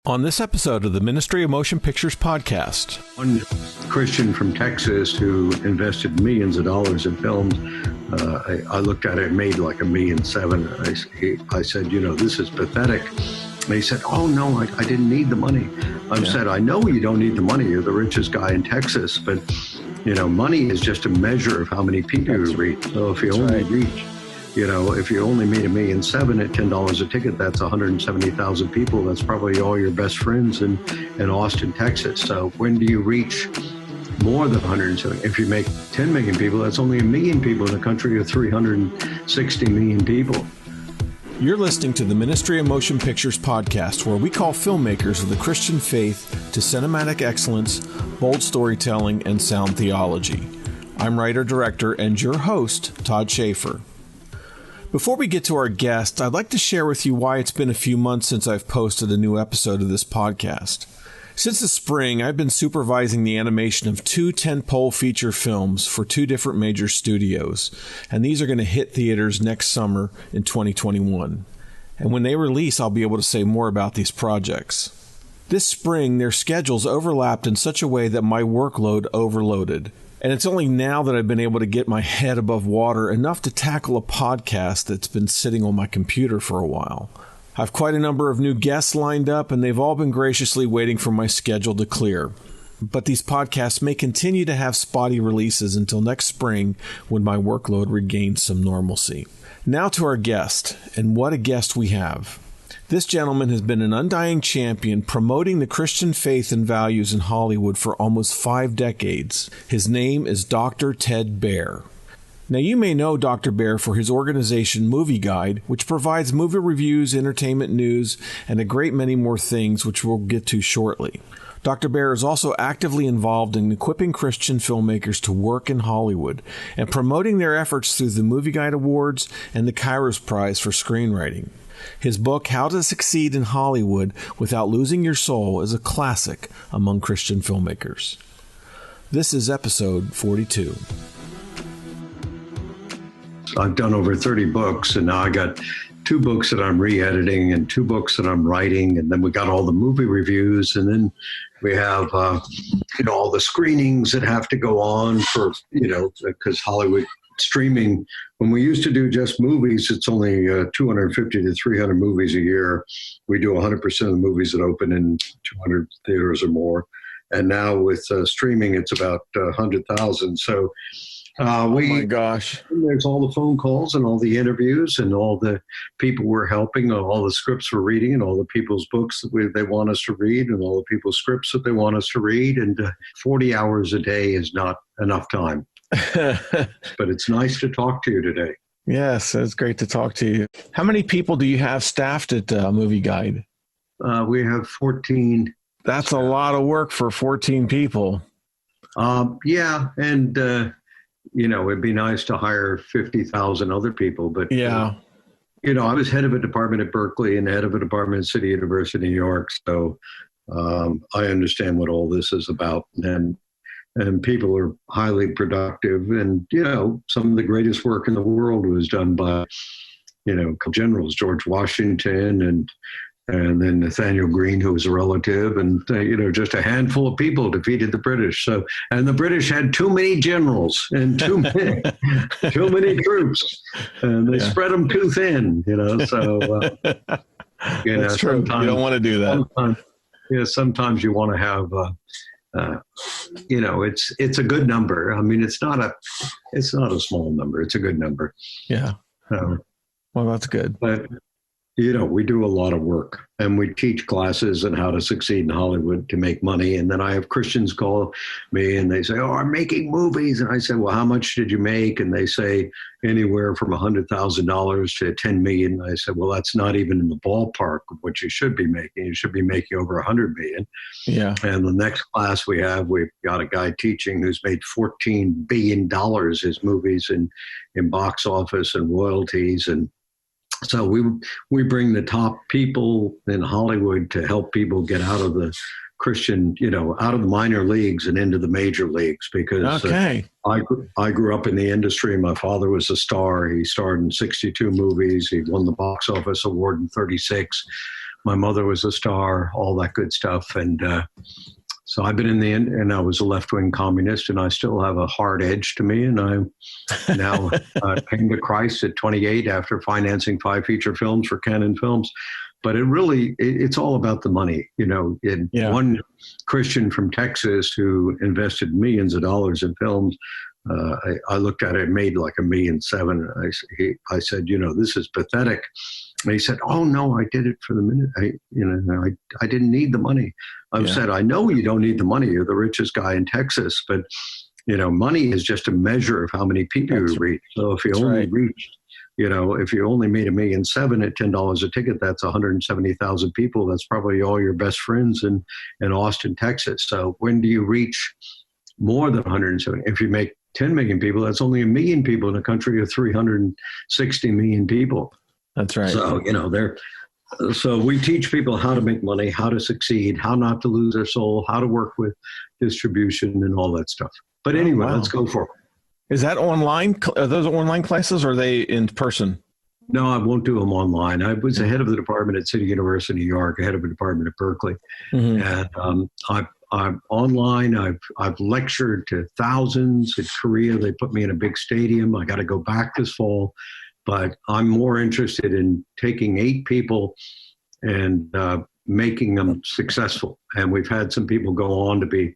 On this episode of the Ministry of Motion Pictures podcast. One Christian from Texas who invested millions of dollars in films, I looked at it, made like $1.7 million. I said, this is pathetic. And he said, oh, no, I didn't need the money. I said, I know you don't need the money. You're the richest guy in Texas. But, money is just a measure of how many people you reach. So if you only reach, if you only made $1.7 million at $10 a ticket, that's 170,000 people. That's probably all your best friends in Austin, Texas. So when do you reach more than 170? If you make 10 million people, that's only 1 million people in a country of 360 million people. You're listening to the Ministry of Motion Pictures podcast, where we call filmmakers of the Christian faith to cinematic excellence, bold storytelling, and sound theology. I'm writer-director and your host, Todd Schaefer. Before we get to our guest, I'd like to share with you why it's been a few months since I've posted a new episode of this podcast. Since the spring, I've been supervising the animation of 2 tentpole feature films for 2 different major studios, and these are going to hit theaters next summer in 2021. And when they release, I'll be able to say more about these projects. This spring, their schedules overlapped in such a way that my workload overloaded. And it's only now that I've been able to get my head above water enough to tackle a podcast that's been sitting on my computer for a while. I've quite a number of new guests lined up, and they've all been graciously waiting for my schedule to clear. But these podcasts may continue to have spotty releases until next spring when my workload regains some normalcy. Now to our guest, and what a guest we have. This gentleman has been an undying champion promoting the Christian faith and values in Hollywood for almost 5 decades. His name is Dr. Ted Baehr. Now, you may know Dr. Baehr for his organization MovieGuide, which provides movie reviews, entertainment news, and a great many more things, which we'll get to shortly. Dr. Baehr is also actively involved in equipping Christian filmmakers to work in Hollywood and promoting their efforts through the MovieGuide Awards and the Kairos Prize for screenwriting. His book, How to Succeed in Hollywood Without Losing Your Soul, is a classic among Christian filmmakers. This is episode 42. I've done over 30 books, and now I got 2 books that I'm re-editing and 2 books that I'm writing, and then we got all the movie reviews, and then we have, all the screenings that have to go on for, because Hollywood streaming, when we used to do just movies, it's only 250 to 300 movies a year. We do 100% of the movies that open in 200 theaters or more. And now with streaming, it's about 100,000. So oh my gosh. There's all the phone calls and all the interviews and all the people we're helping and all the scripts we're reading and all the people's books that they want us to read and all the people's scripts that they want us to read. And 40 hours a day is not enough time. But it's nice to talk to you today. Yes, it's great to talk to you. How many people do you have staffed at MovieGuide? We have 14. That's a lot of work for 14 people. Yeah, and it'd be nice to hire 50,000 other people, but yeah, I was head of a department at Berkeley and head of a department at City University, New York, so I understand what all this is about, and people are highly productive, and some of the greatest work in the world was done by generals, George Washington and then Nathaniel Greene, who was a relative, and just a handful of people defeated the British. So, and the British had too many generals and too many troops, and they spread them too thin. So that's true. You don't want to do that. Sometimes you want to have. It's a good number. I mean, it's not a small number. It's a good number. Yeah. Well, that's good. But we do a lot of work, and we teach classes on how to succeed in Hollywood to make money. And then I have Christians call me and they say, oh, I'm making movies. And I say, well, how much did you make? And they say anywhere from $100,000 to $10 million. I said, well, that's not even in the ballpark of what you should be making. You should be making over $100 million. Yeah. And the next class we've got a guy teaching who's made $14 billion, his movies in box office and royalties. And so we bring the top people in Hollywood to help people get out of the Christian, out of the minor leagues and into the major leagues, because I grew up in the industry. My father was a star. He starred in 62 movies. He won the box office award in 36. My mother was a star, all that good stuff. And so I've been in the end, and I was a left-wing communist, and I still have a hard edge to me. And I now came to Christ at 28 after financing 5 feature films for Canon Films. But it's all about the money. One Christian from Texas who invested millions of dollars in films, I looked at it, made like $1.7 million. I said, this is pathetic. And he said, "Oh no, I did it for the minute. I didn't need the money." I said, "I know you don't need the money. You're the richest guy in Texas, but money is just a measure of how many people you reach. So if you only reached, if you only made $1.7 million at $10 a ticket, that's 170,000 people. That's probably all your best friends in Austin, Texas. So when do you reach more than 170? If you make 10 million people, that's only 1 million people in a country of 360 million people." That's right. So, so we teach people how to make money, how to succeed, how not to lose their soul, how to work with distribution and all that stuff. But anyway, Let's go for it. Is that online? Are those online classes or are they in person? No, I won't do them online. I was the head of the department at City University, New York, head of a department at Berkeley. And I'm online. I've lectured to thousands in Korea. They put me in a big stadium. I got to go back this fall. But I'm more interested in taking 8 people and making them successful. And we've had some people go on to be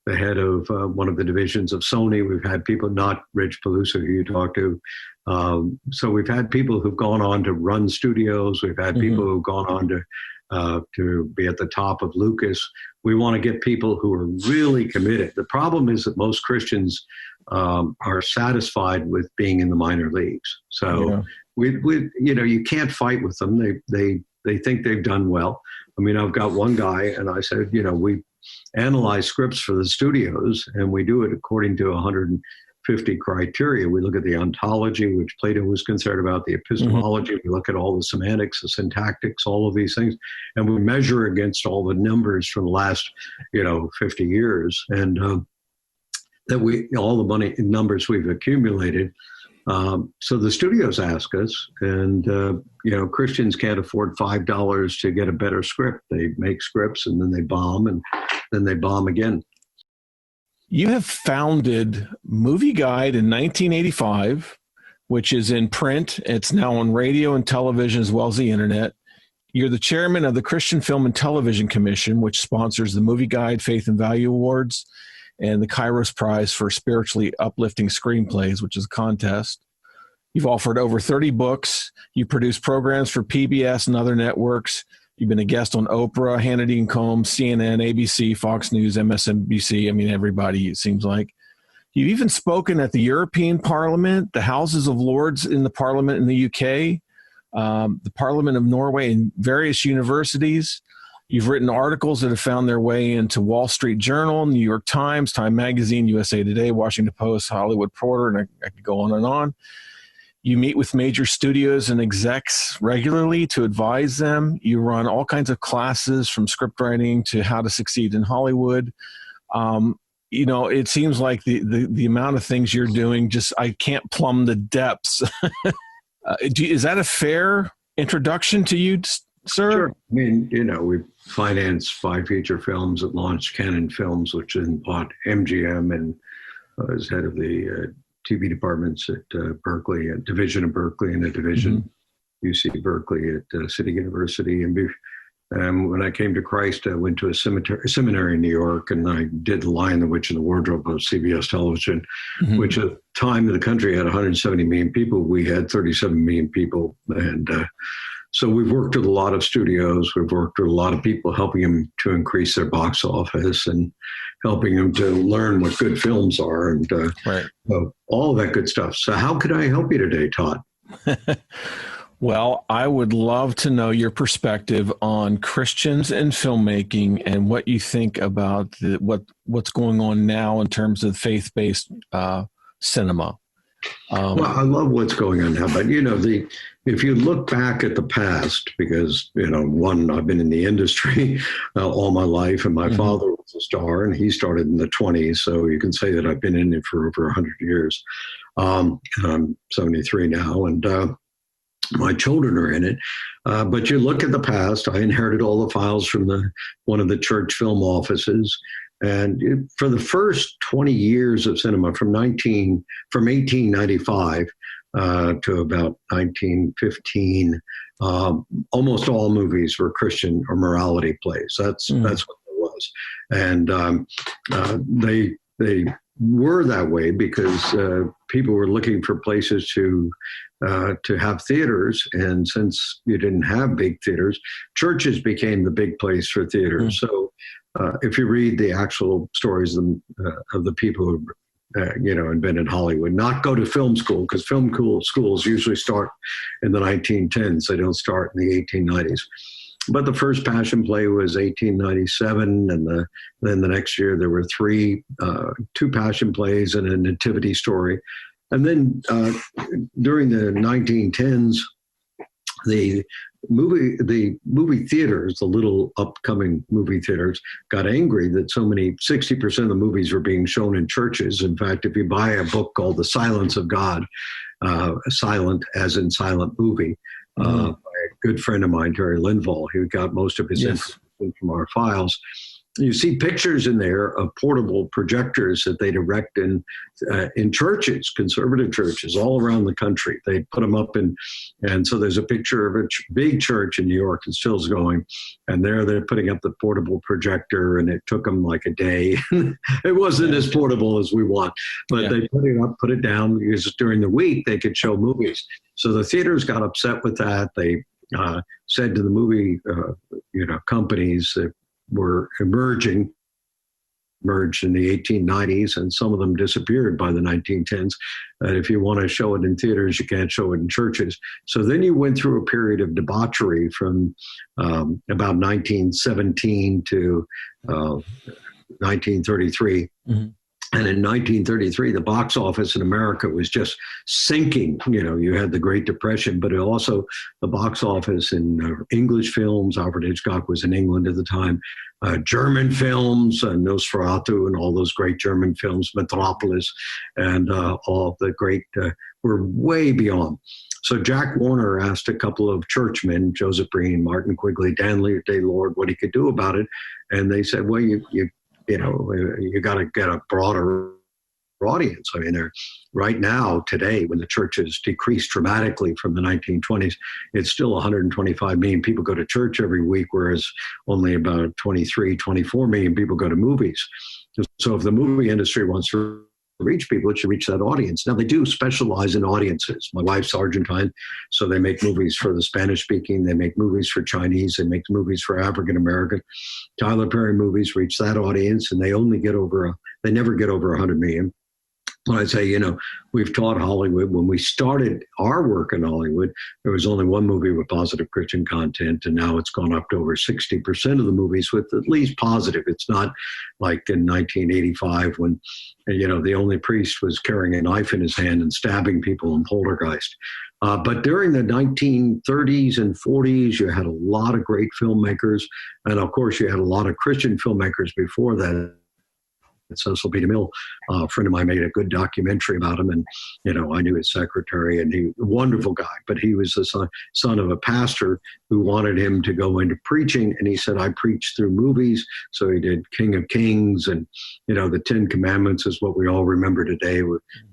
the head of one of the divisions of Sony. We've had people, not Rich Peluso, who you talked to. So we've had people who've gone on to run studios. We've had people who've gone on to be at the top of Lucas. We want to get people who are really committed. The problem is that most Christians are satisfied with being in the minor leagues. So you can't fight with them. They think they've done well. I mean, I've got one guy, and I said, we analyze scripts for the studios, and we do it according to 150 criteria. We look at the ontology, which Plato was concerned about, the epistemology. We look at all the semantics, the syntactics, all of these things, and we measure against all the numbers from the last, 50 years. And all the money numbers we've accumulated. So the studios ask us, and Christians can't afford $5 to get a better script. They make scripts and then they bomb, and then they bomb again. You have founded MovieGuide in 1985, which is in print. It's now on radio and television as well as the internet. You're the chairman of the Christian Film and Television Commission, which sponsors the MovieGuide Faith and Value Awards and the Kairos Prize for spiritually uplifting screenplays, which is a contest. You've offered over 30 books. You produce programs for PBS and other networks. You've been a guest on Oprah, Hannity and Combs, CNN, ABC, Fox News, MSNBC. I mean, everybody, it seems like. You've even spoken at the European Parliament, the Houses of Lords in the Parliament in the UK, the Parliament of Norway, and various universities. You've written articles that have found their way into Wall Street Journal, New York Times, Time Magazine, USA Today, Washington Post, Hollywood Reporter, and I could go on and on. You meet with major studios and execs regularly to advise them. You run all kinds of classes from script writing to how to succeed in Hollywood. It seems like the amount of things you're doing, I can't plumb the depths. Is that a fair introduction to you, sir? Sure. I mean, we financed 5 feature films that launched Canon Films, which then bought MGM, and was head of the TV departments at Berkeley, a division of Berkeley, and a division UC Berkeley at City University. And when I came to Christ, I went to a seminary in New York, and I did The Lion, the Witch, and the Wardrobe of CBS television, which at the time the country had 170 million people. We had 37 million people. And so we've worked with a lot of studios. We've worked with a lot of people, helping them to increase their box office and helping them to learn what good films are, and all of that good stuff. So how could I help you today, Todd? Well, I would love to know your perspective on Christians and filmmaking and what you think about what's going on now in terms of faith-based cinema. Well, I love what's going on now, but if you look back at the past, because I've been in the industry all my life, and my father was a star, and he started in the 20s, so you can say that I've been in it for over 100 years. And I'm 73 now, and My children are in it. But you look at the past. I inherited all the files from one of the church film offices. And for the first 20 years of cinema, from 1895 to about 1915, almost all movies were Christian or morality plays. That's what it was. And they were that way because people were looking for places to have theaters. And since you didn't have big theaters, churches became the big place for theaters. So if you read the actual stories of the people who invented Hollywood, not go to film school, because film schools usually start in the 1910s. They don't start in the 1890s. But the first Passion play was 1897, and then the next year there were two Passion plays and a nativity story. And then during the 1910s, the movie theaters, the little upcoming movie theaters, got angry that 60% of the movies were being shown in churches. In fact, if you buy a book called The Silence of God, silent as in silent movie, by a good friend of mine, Terry Linval, who got most of his information from our files, you see pictures in there of portable projectors that they'd erect in churches, conservative churches all around the country. They put them up and so there's a picture of a big church in New York that still is going, and they're putting up the portable projector, and it took them like a day. It wasn't as portable as we want, but they put it up, put it down, because during the week they could show movies. So the theaters got upset with that. They said to the movie companies that were merged in the 1890s, and some of them disappeared by the 1910s. That if you want to show it in theaters, you can't show it in churches. So then you went through a period of debauchery from about 1917 to 1933. And in 1933, the box office in America was just sinking. You had the Great Depression, but also the box office in English films. Alfred Hitchcock was in England at the time. German films, Nosferatu, and all those great German films, Metropolis, and all the great were way beyond. So Jack Warner asked a couple of churchmen, Joseph Breen, Martin Quigley, Dan Lord, what he could do about it. And they said, well, you got to get a broader audience. I mean, right now, today, when the churches decreased dramatically from the 1920s, it's still 125 million people go to church every week, whereas only about 23, 24 million people go to movies. So if the movie industry wants to reach people, it should reach that audience. Now, they do specialize in audiences. My wife's Argentine, so they make movies for the Spanish-speaking. They make movies for Chinese. They make movies for African-American. Tyler Perry movies reach that audience, and they never get over 100 million. When I say, we've taught Hollywood, when we started our work in Hollywood, there was only one movie with positive Christian content, and now it's gone up to over 60% of the movies with at least positive. It's not like in 1985 when, the only priest was carrying a knife in his hand and stabbing people in Poltergeist. But during the 1930s and 40s, you had a lot of great filmmakers, and of course, you had a lot of Christian filmmakers before that. Cecil B. DeMille, a friend of mine, made a good documentary about him, and I knew his secretary, and he, wonderful guy, but he was the son of a pastor who wanted him to go into preaching, and he said, I preach through movies. So he did King of Kings, and the Ten Commandments is what we all remember today,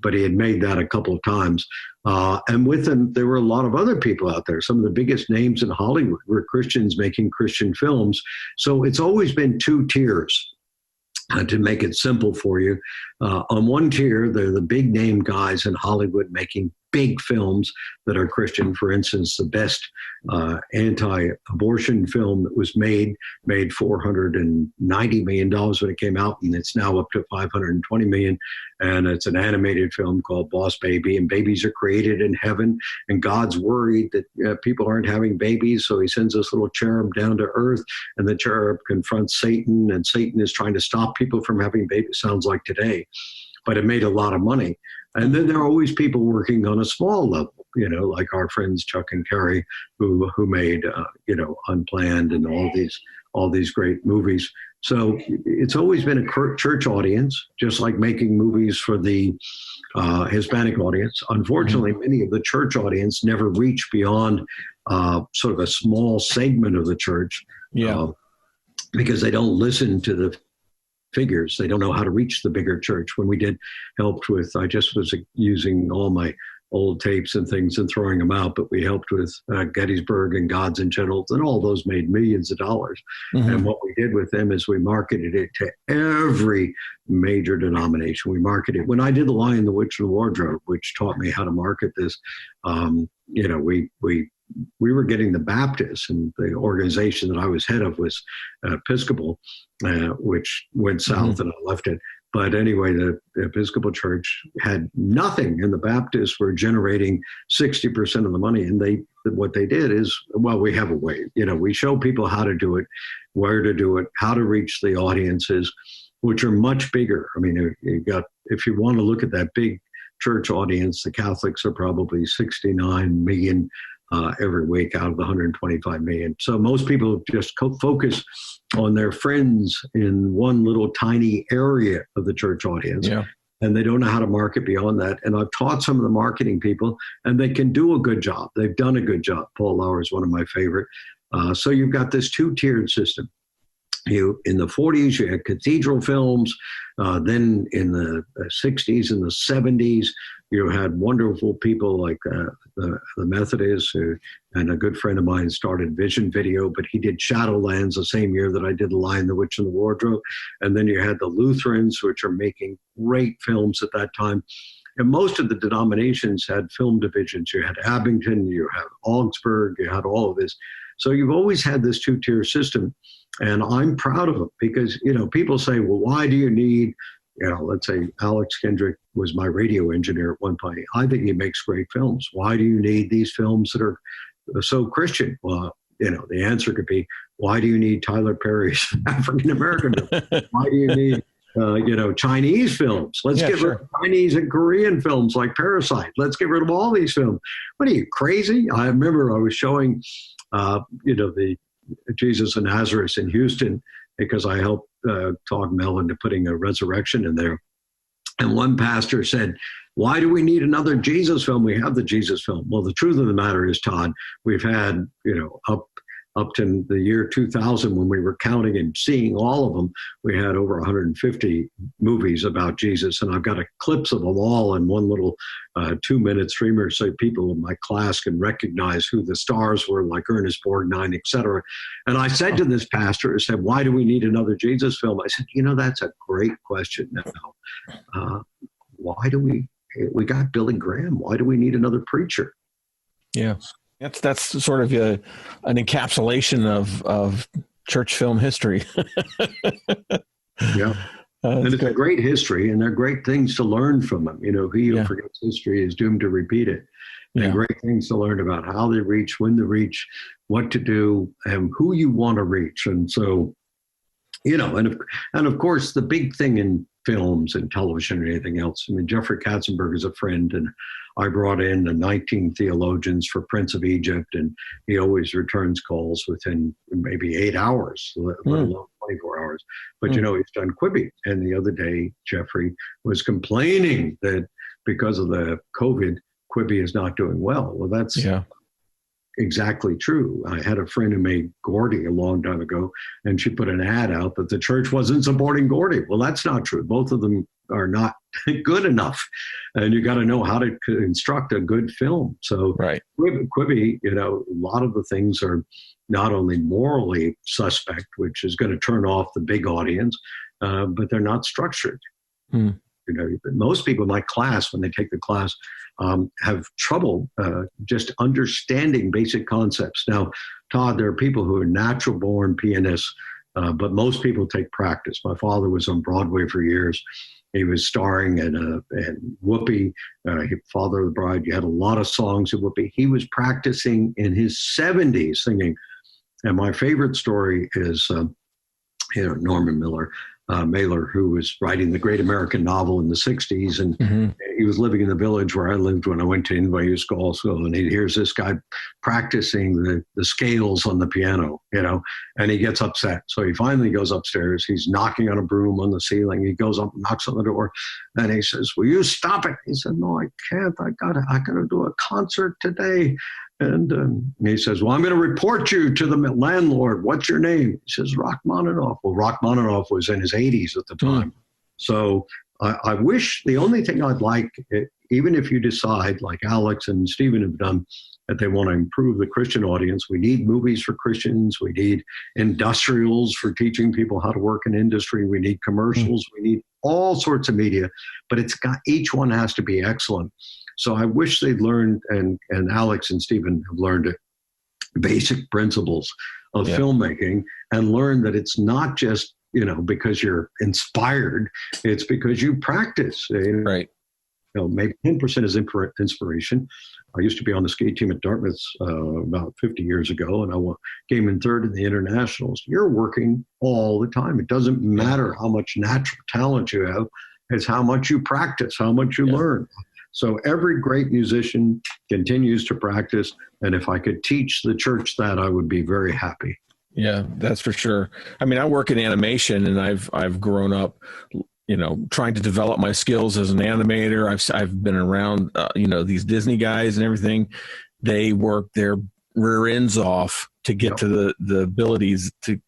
but he had made that a couple of times. And with him, there were a lot of other people out there. Some of the biggest names in Hollywood were Christians making Christian films. So it's always been two tiers. To make it simple for you, on one tier, they're the big name guys in Hollywood making big films that are Christian. For instance, the best anti-abortion film that was made $490 million when it came out, and it's now up to $520 million. And it's an animated film called Boss Baby, and babies are created in heaven, and God's worried that people aren't having babies, so he sends this little cherub down to earth, and the cherub confronts Satan, and Satan is trying to stop people from having babies. Sounds like today, but it made a lot of money. And then there are always people working on a small level, like our friends Chuck and Carrie, who made Unplanned and all these great movies. So it's always been a church audience, just like making movies for the Hispanic audience. Unfortunately, many of the church audience never reach beyond sort of a small segment of the church because they don't listen to the figures. They don't know how to reach the bigger church. When we helped with, I just was using all my old tapes and things and throwing them out, but we helped with Gettysburg and Gods and Generals, and all those made millions of dollars. And what we did with them is we marketed it to every major denomination. We marketed when I did The Lion, the Witch, and the Wardrobe, which taught me how to market this. We were getting the Baptists, and the organization that I was head of was Episcopal, which went south and I left it. But anyway, the Episcopal Church had nothing, and the Baptists were generating 60% of the money. And what they did is, well, we have a way. We show people how to do it, where to do it, how to reach the audiences, which are much bigger. I mean, if you want to look at that big church audience, the Catholics are probably 69 million every week out of the 125 million. So most people just focus on their friends in one little tiny area of the church audience. And they don't know how to market beyond that. And I've taught some of the marketing people, and they can do a good job. They've done a good job. Paul Lauer is one of my favorite. So you've got this two-tiered system. In the 40s, you had cathedral films. Then in the 60s and the 70s, you had wonderful people like the Methodists, and a good friend of mine started Vision Video, but he did Shadowlands the same year that I did The Lion, the Witch, and the Wardrobe. And then you had the Lutherans, which are making great films at that time. And most of the denominations had film divisions. You had Abington, you had Augsburg, you had all of this. So you've always had this two-tier system. And I'm proud of it because, people say, well, why do you need, let's say Alex Kendrick was my radio engineer at one point. I think he makes great films. Why do you need these films that are so Christian? Well, the answer could be, why do you need Tyler Perry's African-American film? Why do you need, Chinese films? Let's get rid of Chinese and Korean films like Parasite. Let's get rid of all these films. What are you, crazy? I remember I was showing, the Jesus of Nazareth in Houston, because I helped talk Mel into putting a resurrection in there. And one pastor said, why do we need another Jesus film? We have the Jesus film. Well, the truth of the matter is, Todd, we've had, up to the year 2000, when we were counting and seeing all of them, we had over 150 movies about Jesus. And I've got clips of them all in one little 2-minute streamer, so people in my class can recognize who the stars were, like Ernest Borgnine, et cetera. And I said to this pastor, I said, why do we need another Jesus film? I said, that's a great question now. Why do we got Billy Graham. Why do we need another preacher? Yeah. That's sort of an encapsulation of church film history. Yeah. And it's a great history, and there are great things to learn from them. He who forgets history is doomed to repeat it. And great things to learn about how they reach, when to reach, what to do, and who you want to reach. And so, and of course, the big thing in films and television and anything else. I mean, Jeffrey Katzenberg is a friend, and I brought in the 19 theologians for Prince of Egypt, and he always returns calls within maybe 8 hours, let alone 24 hours. But, he's done Quibi. And the other day, Jeffrey was complaining that because of the COVID, Quibi is not doing well. Well, that's exactly true. I had a friend who made Gordy a long time ago, and she put an ad out that the church wasn't supporting Gordy. Well, that's not true. Both of them are not good enough, and you got to know how to construct a good film. So Quibi, a lot of the things are not only morally suspect, which is going to turn off the big audience, but they're not structured. Most people in my class, when they take the class, have trouble just understanding basic concepts. Now, Todd, there are people who are natural-born pianists, but most people take practice. My father was on Broadway for years. He was starring in Whoopi, Father of the Bride. You had a lot of songs of Whoopi. He was practicing in his 70s singing. And my favorite story is, Norman Miller. Mailer, who was writing the great American novel in the 60s. And he was living in the village where I lived when I went to NYU School. And he hears this guy practicing the scales on the piano, and he gets upset. So he finally goes upstairs. He's knocking on a broom on the ceiling. He goes up and knocks on the door. And he says, "Will you stop it?" He said, "No, I can't. I gotta do a concert today." And he says, "Well, I'm going to report you to the landlord. What's your name?" He says, "Rachmaninoff." Well, Rachmaninoff was in his 80s at the time. So I wish, the only thing I'd like, even if you decide, like Alex and Stephen have done, that they want to improve the Christian audience, we need movies for Christians. We need industrials for teaching people how to work in industry. We need commercials. We need all sorts of media, but each one has to be excellent. So I wish they'd learned, and Alex and Stephen have learned it, basic principles of filmmaking, and learned that it's not just, because you're inspired, it's because you practice. Right. Maybe 10% is inspiration. I used to be on the skate team at Dartmouth about 50 years ago, and I came in third in the internationals. You're working all the time. It doesn't matter how much natural talent you have. It's how much you practice, how much you learn. So every great musician continues to practice. And if I could teach the church that, I would be very happy. Yeah, that's for sure. I mean, I work in animation, and I've grown up, trying to develop my skills as an animator. I've been around, these Disney guys and everything. They work their rear ends off to get to the abilities to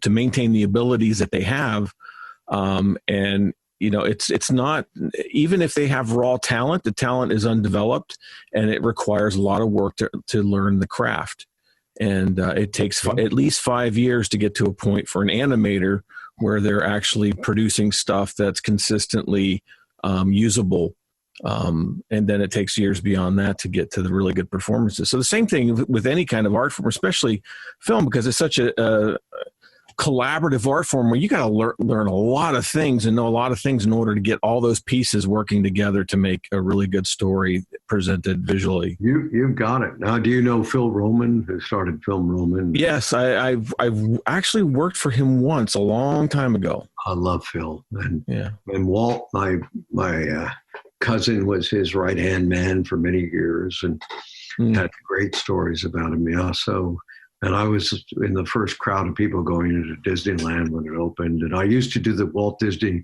maintain the abilities that they have. And it's not, even if they have raw talent, the talent is undeveloped, and it requires a lot of work to learn the craft. And it takes at least 5 years to get to a point for an animator where they're actually producing stuff that's consistently usable. And then it takes years beyond that to get to the really good performances. So the same thing with any kind of art form, especially film, because it's such a collaborative art form where you got to learn a lot of things and know a lot of things in order to get all those pieces working together to make a really good story presented visually. You've got it. Now, do you know Phil Roman, who started Film Roman? Yes, I've actually worked for him once a long time ago. I love Phil. And Walt, my cousin, was his right-hand man for many years and had great stories about him. Yeah, so... And I was in the first crowd of people going into Disneyland when it opened. And I used to do the Walt Disney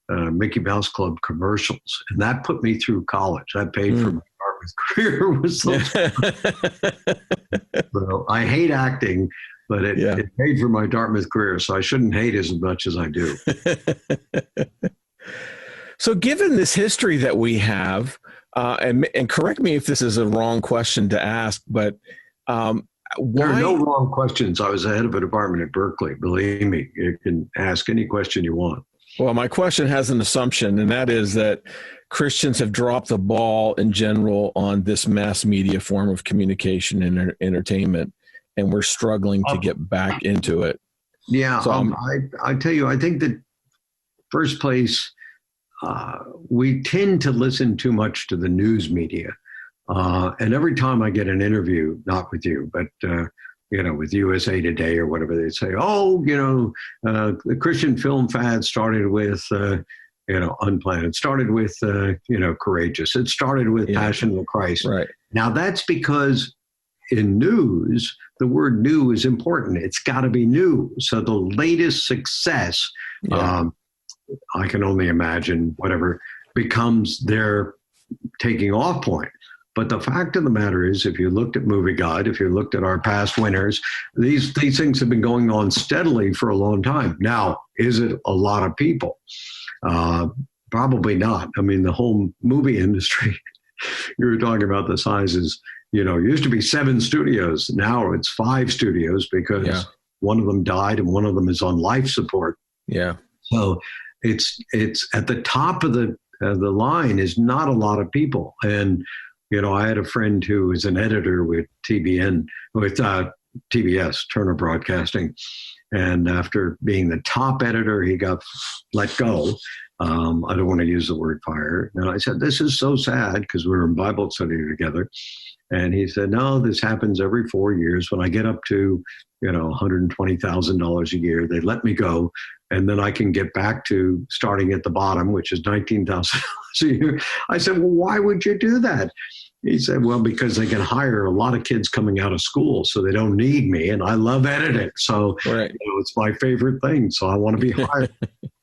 Mickey Mouse Club commercials. And that put me through college. I paid for my Dartmouth career. So I hate acting, but it paid for my Dartmouth career. So I shouldn't hate as much as I do. So given this history that we have, and correct me if this is a wrong question to ask, but there are no wrong questions. I was the head of a department at Berkeley. Believe me, you can ask any question you want. Well, my question has an assumption, and that is that Christians have dropped the ball in general on this mass media form of communication and entertainment, and we're struggling to get back into it. Yeah, so I tell you, I think that first place, we tend to listen too much to the news media. And every time I get an interview, not with you, but, with USA Today or whatever, they say, the Christian film fad started with, Unplanned. It started with, Courageous. It started with Passion of Christ. Right. Now, that's because in news, the word new is important. It's got to be new. So the latest success, I can only imagine, whatever, becomes their taking off point. But the fact of the matter is, if you looked at MovieGuide, if you looked at our past winners, these things have been going on steadily for a long time. Now, is it a lot of people? Probably not. I mean, the whole movie industry, you were talking about the sizes, it used to be 7 studios. Now it's 5 studios because one of them died and one of them is on life support. Yeah. So it's at the top of the line is not a lot of people. And I had a friend who was an editor with TBS, Turner Broadcasting, And after being the top editor, he got let go. I don't want to use the word fire. And I said, this is so sad, because we were in Bible study together. And he said, no, this happens every 4 years. When I get up to, $120,000 a year, they let me go. And then I can get back to starting at the bottom, which is $19,000 a year. I said, well, why would you do that? He said, well, because they can hire a lot of kids coming out of school, so they don't need me. And I love editing. So right. It's my favorite thing. So I want to be hired.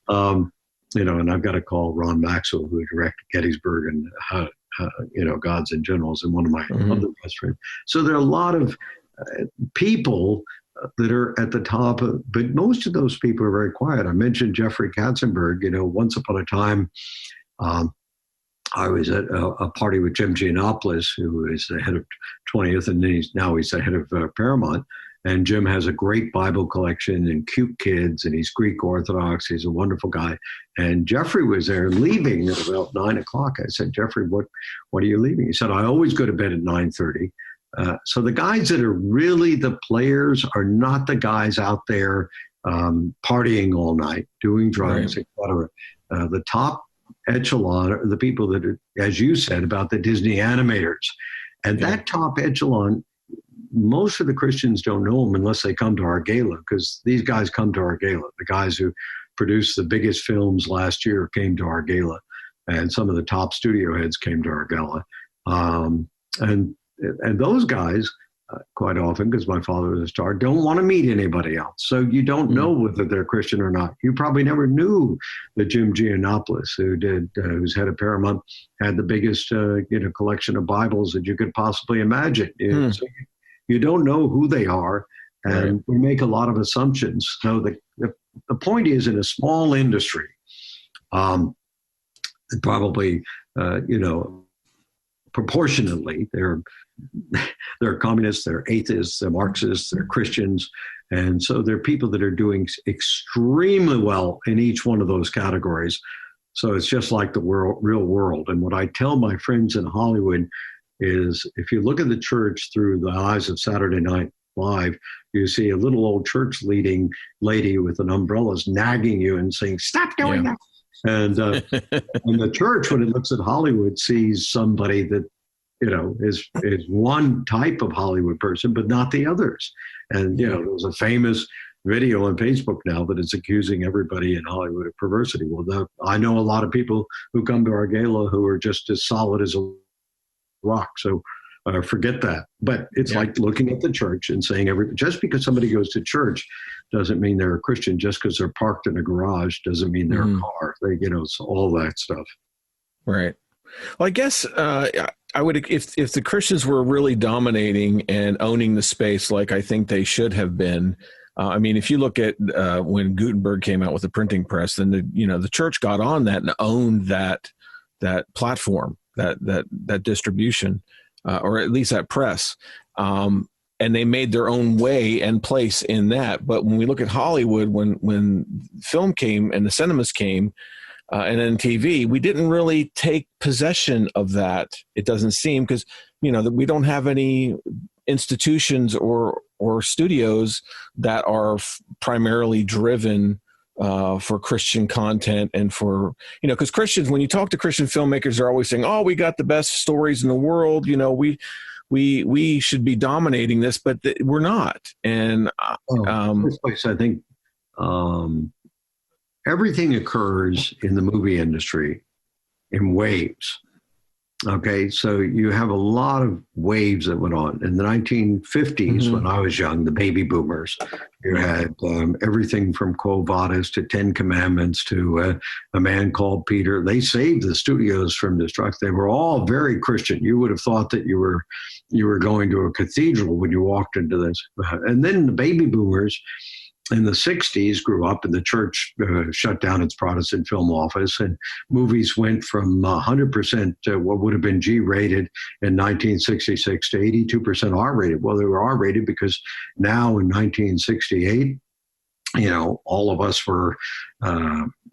And I've got to call Ron Maxwell, who directed Gettysburg and, Gods and Generals, and one of my other best friends. So there are a lot of people that are at the top, but most of those people are very quiet. I mentioned Jeffrey Katzenberg. Once upon a time, I was at a party with Jim Giannopoulos, who is the head of 20th, and now he's the head of Paramount. And Jim has a great Bible collection and cute kids, and he's Greek Orthodox. He's a wonderful guy. And Jeffrey was there leaving at about 9 o'clock. I said, Jeffrey, what are you leaving? He said, I always go to bed at 9:30. So the guys that are really the players are not the guys out there partying all night, doing drugs, right, et cetera. The top echelon are the people that are, as you said, about the Disney animators. And that top echelon, most of the Christians don't know them unless they come to our gala, because these guys come to our gala. The guys who produced the biggest films last year came to our gala, and some of the top studio heads came to our gala. And those guys, quite often, because my father was a star, don't want to meet anybody else. So you don't know whether they're Christian or not. You probably never knew that Jim Giannopoulos, who's head of Paramount, had the biggest collection of Bibles that you could possibly imagine. So you don't know who they are, and we make a lot of assumptions. So the point is, in a small industry, probably proportionately, they're communists, they're atheists, they're Marxists, they're Christians. And so they're people that are doing extremely well in each one of those categories. So it's just like the real world. And what I tell my friends in Hollywood is, if you look at the church through the eyes of Saturday Night Live, you see a little old church leading lady with an umbrella nagging you and saying, stop doing that. And and the church, when it looks at Hollywood, sees somebody that is one type of Hollywood person, but not the others. And there's a famous video on Facebook now that is accusing everybody in Hollywood of perversity. Well, I know a lot of people who come to our gala who are just as solid as a rock. So forget that. But it's like looking at the church and saying, just because somebody goes to church doesn't mean they're a Christian. Just because they're parked in a garage doesn't mean they're a car. It's all that stuff. Right. Well, I guess I would, if the Christians were really dominating and owning the space like I think they should have been. I mean, if you look at when Gutenberg came out with the printing press, then the church got on that and owned that platform, that distribution, or at least that press. And they made their own way and place in that. But when we look at Hollywood, when film came and the cinemas came, and then TV, we didn't really take possession of that. It doesn't seem, because that we don't have any institutions or studios that are primarily driven for Christian content and for because Christians, when you talk to Christian filmmakers, they're always saying, "Oh, we got the best stories in the world. We should be dominating this," but we're not. And this place, I think. Everything occurs in the movie industry in waves. Okay, so you have a lot of waves that went on. In the 1950s, when I was young, the baby boomers, you had everything from Quo Vadis to 10 Commandments to A Man Called Peter. They saved the studios from destruction. They were all very Christian. You would have thought that you were going to a cathedral when you walked into this. And then the baby boomers in the 60s grew up, and the church shut down its Protestant film office, and movies went from 100% what would have been G-rated in 1966 to 82% R-rated. Well, they were R-rated because now in 1968, all of us were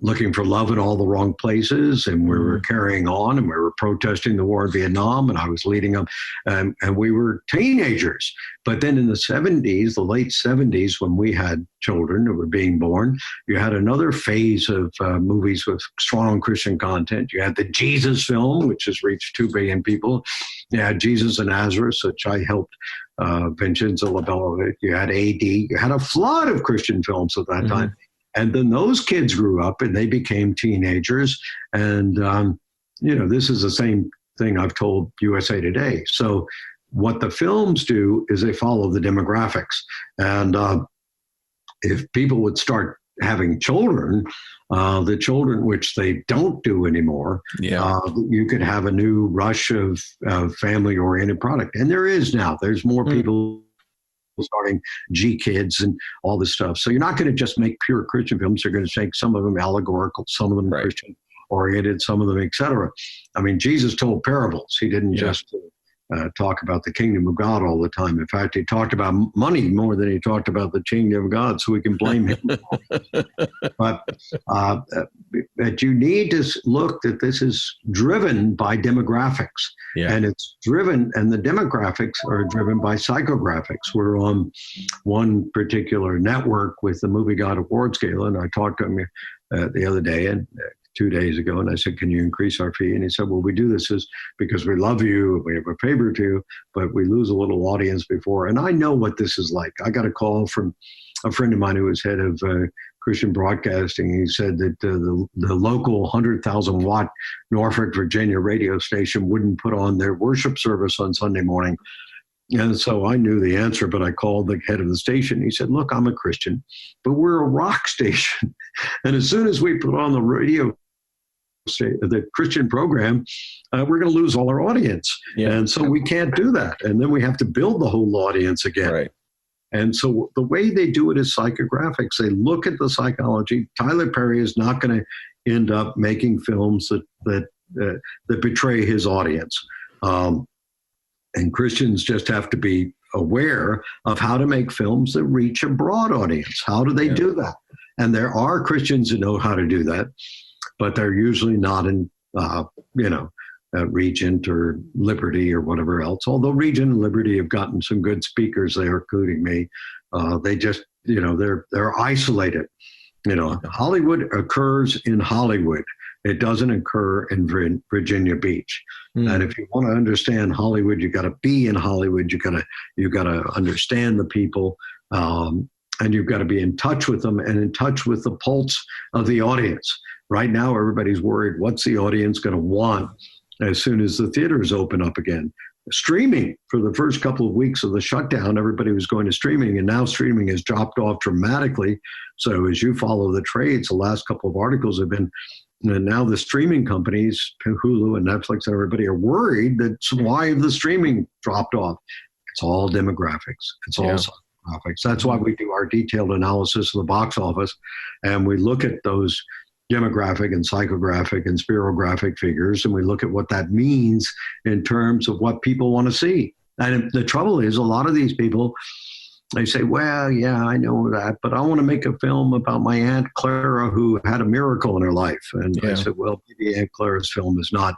looking for love in all the wrong places, and we were carrying on, and we were protesting the war in Vietnam, and I was leading them, and we were teenagers. But then in the 70s, the late 70s, when we had children who were being born, you had another phase of movies with strong Christian content. You had the Jesus film, which has reached 2 billion people. You had Jesus of Nazareth, which I helped Vincenzo Labella with. You had AD. You had a flood of Christian films at that time. And then those kids grew up and they became teenagers. And, this is the same thing I've told USA Today. So what the films do is they follow the demographics. And if people would start having children, the children, which they don't do anymore, you could have a new rush of family-oriented product. And there is now. There's more people starting G Kids and all this stuff. So you're not going to just make pure Christian films. You're going to take some of them allegorical, some of them Christian oriented, some of them, etc. I mean, Jesus told parables. He didn't just talk about the kingdom of God all the time. In fact, he talked about money more than he talked about the kingdom of God, so we can blame him. But you need to look that this is driven by demographics. And it's driven, and the demographics are driven by psychographics. We're on one particular network with the MovieGuide Awards Gala, and I talked to him the other day, and 2 days ago, and I said, can you increase our fee? And he said, well, we do this because we love you, we have a favor to you, but we lose a little audience before. And I know what this is like. I got a call from a friend of mine who was head of Christian broadcasting. He said that the local 100,000 watt Norfolk, Virginia radio station wouldn't put on their worship service on Sunday morning. And so I knew the answer, but I called the head of the station. He said, look, I'm a Christian, but we're a rock station. And as soon as we put on the radio, the Christian program, we're going to lose all our audience. And so we can't do that. And then we have to build the whole audience again. Right. And so the way they do it is psychographics. They look at the psychology. Tyler Perry is not going to end up making films that betray his audience. And Christians just have to be aware of how to make films that reach a broad audience. How do they do that? And there are Christians who know how to do that, but they're usually not in, Regent or Liberty or whatever else. Although Regent and Liberty have gotten some good speakers there, including me. They just, they're isolated. Hollywood occurs in Hollywood. It doesn't occur in Virginia Beach. And if you want to understand Hollywood, you got to be in Hollywood. You got to understand the people, and you've got to be in touch with them and in touch with the pulse of the audience. Right now, everybody's worried, what's the audience going to want as soon as the theaters open up again? Streaming, for the first couple of weeks of the shutdown, everybody was going to streaming, and now streaming has dropped off dramatically. So as you follow the trades, the last couple of articles have been, and now the streaming companies, Hulu and Netflix and everybody, are worried that why have the streaming dropped off? It's all demographics. It's all psychographics. That's why we do our detailed analysis of the box office, and we look at those demographic and psychographic and spirographic figures, and we look at what that means in terms of what people want to see. And the trouble is, a lot of these people, they say, well, yeah, I know that, but I want to make a film about my Aunt Clara who had a miracle in her life. And I said, well, maybe Aunt Clara's film is not,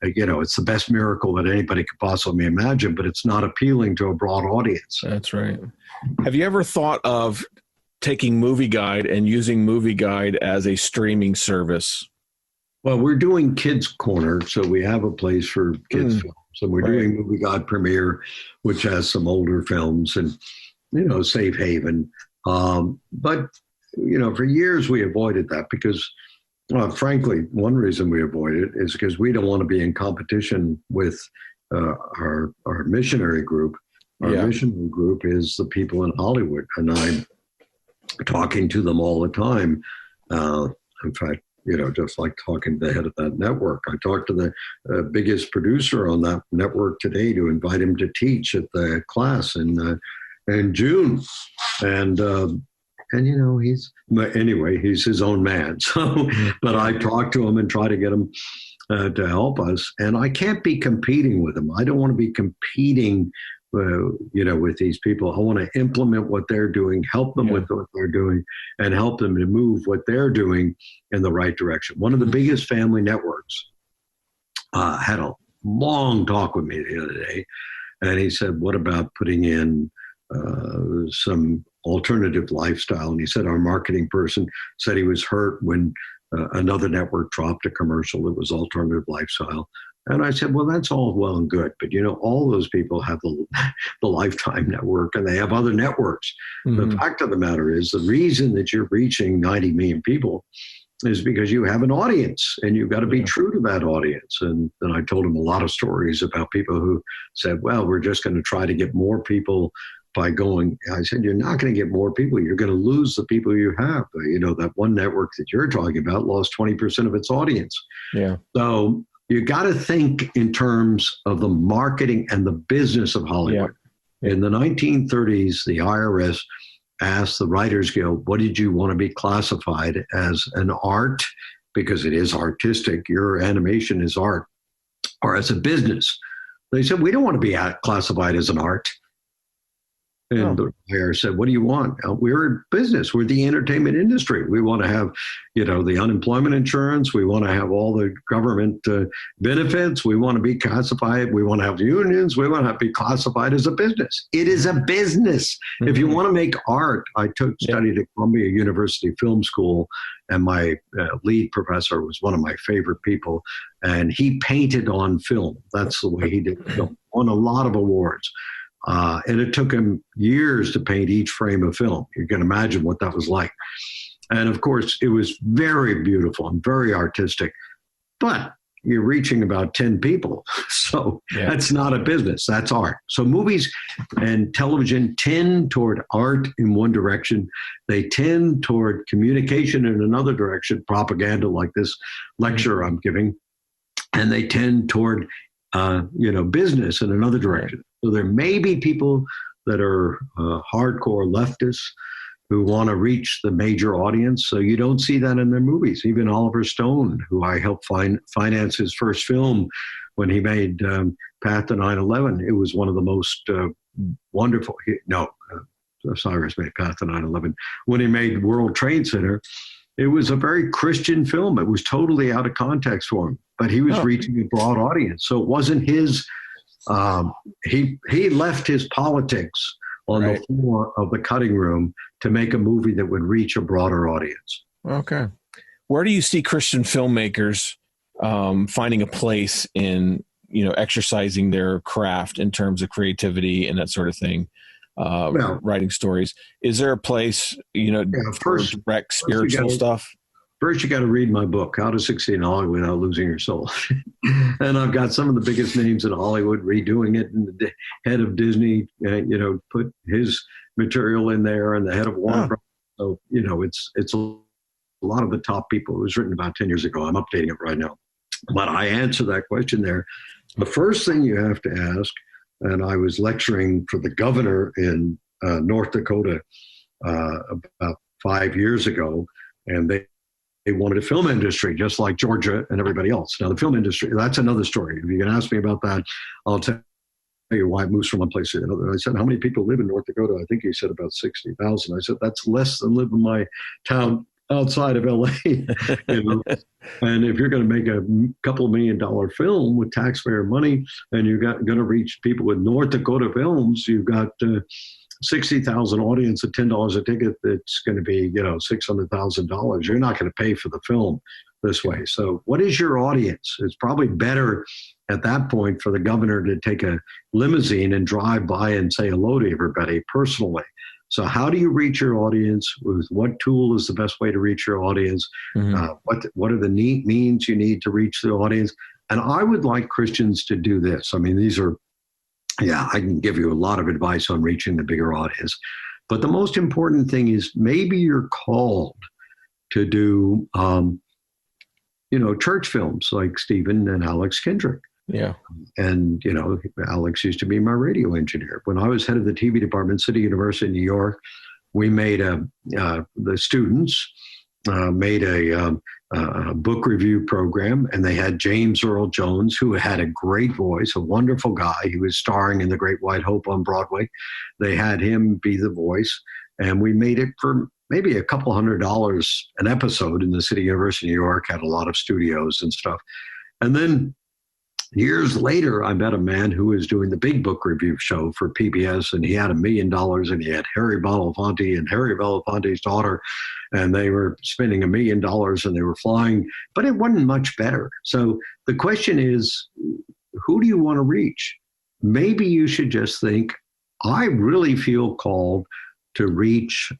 it's the best miracle that anybody could possibly imagine, but it's not appealing to a broad audience. That's right. Have you ever thought of taking MovieGuide and using MovieGuide as a streaming service? Well, we're doing Kids Corner, so we have a place for kids films. And we're doing MovieGuide Premiere, which has some older films, and Safe Haven. But for years we avoided that because, frankly, one reason we avoid it is because we don't want to be in competition with our missionary group. Our missionary group is the people in Hollywood, and I'm talking to them all the time. In fact, just like talking to the head of that network. I talked to the biggest producer on that network today to invite him to teach at the class in June. And he's his own man. So, but I talk to him and try to get him to help us. And I can't be competing with him. I don't want to be competing with these people. I want to implement what they're doing, help them with what they're doing, and help them to move what they're doing in the right direction. One of the biggest family networks had a long talk with me the other day, and he said, what about putting in some alternative lifestyle? And he said our marketing person said he was hurt when another network dropped a commercial that was alternative lifestyle. And I said, well, that's all well and good. But, all those people have the Lifetime network and they have other networks. Mm-hmm. The fact of the matter is the reason that you're reaching 90 million people is because you have an audience and you've got to be true to that audience. And then I told him a lot of stories about people who said, well, we're just going to try to get more people by going. I said, you're not going to get more people. You're going to lose the people you have. That one network that you're talking about lost 20% of its audience. Yeah. So you got to think in terms of the marketing and the business of Hollywood. Yeah. In the 1930s, the IRS asked the Writers Guild, what did you want to be classified as, an art? Because it is artistic. Your animation is art. Or as a business. They said, we don't want to be classified as an art. And the Baehr said, what do you want? We're a business. We're the entertainment industry. We want to have, the unemployment insurance. We want to have all the government benefits. We want to be classified. We want to have unions. We want to be classified as a business. It is a business. Mm-hmm. If you want to make art, I studied at Columbia University Film School, and my lead professor was one of my favorite people, and he painted on film. That's the way he did film. Won a lot of awards. And it took him years to paint each frame of film. You can imagine what that was like. And of course, it was very beautiful and very artistic, but you're reaching about 10 people. So that's not a business, that's art. So movies and television tend toward art in one direction. They tend toward communication in another direction, propaganda like this lecture I'm giving. And they tend toward, business in another direction. So there may be people that are hardcore leftists who want to reach the major audience. So you don't see that in their movies. Even Oliver Stone, who I helped finance his first film when he made Path to 9/11. It was one of the most wonderful. Cyrus made Path to 9/11. When he made World Trade Center, it was a very Christian film. It was totally out of context for him, but he was reaching a broad audience. So it wasn't his. He left his politics on the floor of the cutting room to make a movie that would reach a broader audience. Okay. Where do you see Christian filmmakers finding a place in, exercising their craft in terms of creativity and that sort of thing, writing stories? Is there a place, for direct spiritual stuff? First, you got to read my book, How to Succeed in Hollywood Without Losing Your Soul. And I've got some of the biggest names in Hollywood redoing it. And the head of Disney, put his material in there, and the head of Warner Bros. So, it's a lot of the top people. It was written about 10 years ago. I'm updating it right now. But I answer that question there. The first thing you have to ask, and I was lecturing for the governor in North Dakota about 5 years ago, and they wanted a film industry just like Georgia and everybody else. Now, the film industry, that's another story. If you can ask me about that, I'll tell you why it moves from one place to another. I said, how many people live in North Dakota? I think he said about 60,000. I said, that's less than live in my town outside of LA. And if you're going to make a couple $1 million film with taxpayer money, and you're going to reach people with North Dakota films, you've got 60,000 audience at $10 a ticket. That's going to be, $600,000. You're not going to pay for the film this way. So what is your audience? It's probably better at that point for the governor to take a limousine and drive by and say hello to everybody personally. So how do you reach your audience? With what tool is the best way to reach your audience? Mm-hmm. What are the means you need to reach the audience? And I would like Christians to do this. I mean, these are, I can give you a lot of advice on reaching the bigger audience. But the most important thing is maybe you're called to do, church films like Stephen and Alex Kendrick. Yeah. And, Alex used to be my radio engineer. When I was head of the TV department, City University in New York, we made the students made a book review program, and they had James Earl Jones, who had a great voice, a wonderful guy. He was starring in The Great White Hope on Broadway. They had him be the voice, and we made it for maybe a couple $100 an episode. In the City University of New York had a lot of studios and stuff. And then years later, I met a man who was doing the big book review show for PBS, and he had $1 million, and he had Harry Belafonte and Harry Belafonte's daughter, and they were spending $1 million, and they were flying, but it wasn't much better. So the question is, who do you want to reach? Maybe you should just think, I really feel called to reach,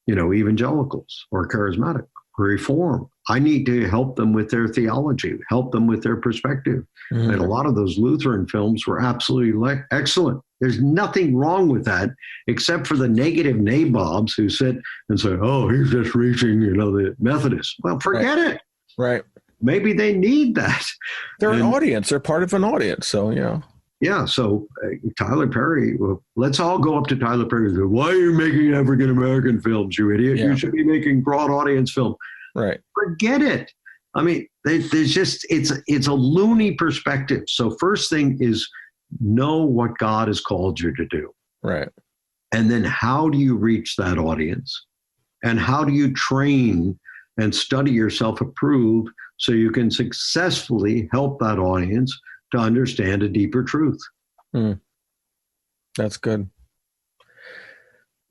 evangelicals or charismatic, reform. I need to help them with their theology, help them with their perspective. Mm-hmm. And a lot of those Lutheran films were absolutely excellent. There's nothing wrong with that, except for the negative nabobs who sit and say, oh, he's just reaching, the Methodists. Well, forget it. Right. Maybe they need that. They're an audience. They're part of an audience. So, Yeah, so Tyler Perry, well, let's all go up to Tyler Perry and say, why are you making African-American films, you idiot? Yeah. You should be making broad audience film. Right. Forget it. I mean, there's just, it's a loony perspective. So first thing is know what God has called you to do. Right. And then how do you reach that audience? And how do you train and study yourself approved so you can successfully help that audience to understand a deeper truth? That's good.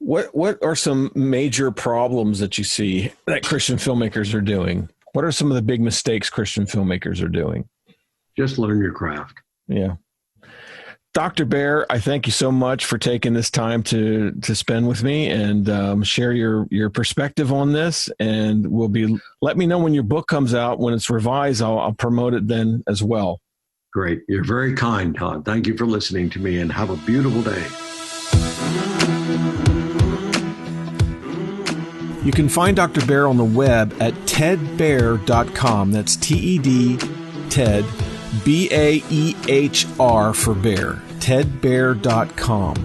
What are some major problems that you see that Christian filmmakers are doing? What are some of the big mistakes Christian filmmakers are doing? Just learn your craft. Yeah. Dr. Baehr, I thank you so much for taking this time to spend with me and share your perspective on this. And let me know when your book comes out. When it's revised, I'll promote it then as well. Great. You're very kind, Todd. Thank you for listening to me, and have a beautiful day. You can find Dr. Baehr on the web at tedbaehr.com. That's TED, TED, BAEHR for Baehr, tedbaehr.com.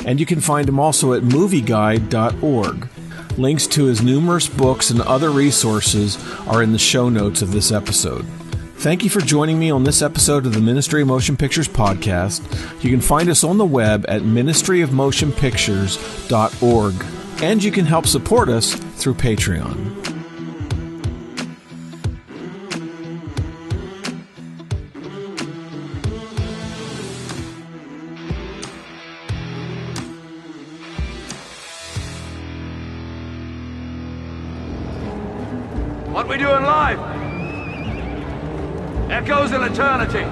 And you can find him also at MovieGuide.org. Links to his numerous books and other resources are in the show notes of this episode. Thank you for joining me on this episode of the Ministry of Motion Pictures podcast. You can find us on the web at ministryofmotionpictures.org, and you can help support us through Patreon. What we do in life echoes in eternity.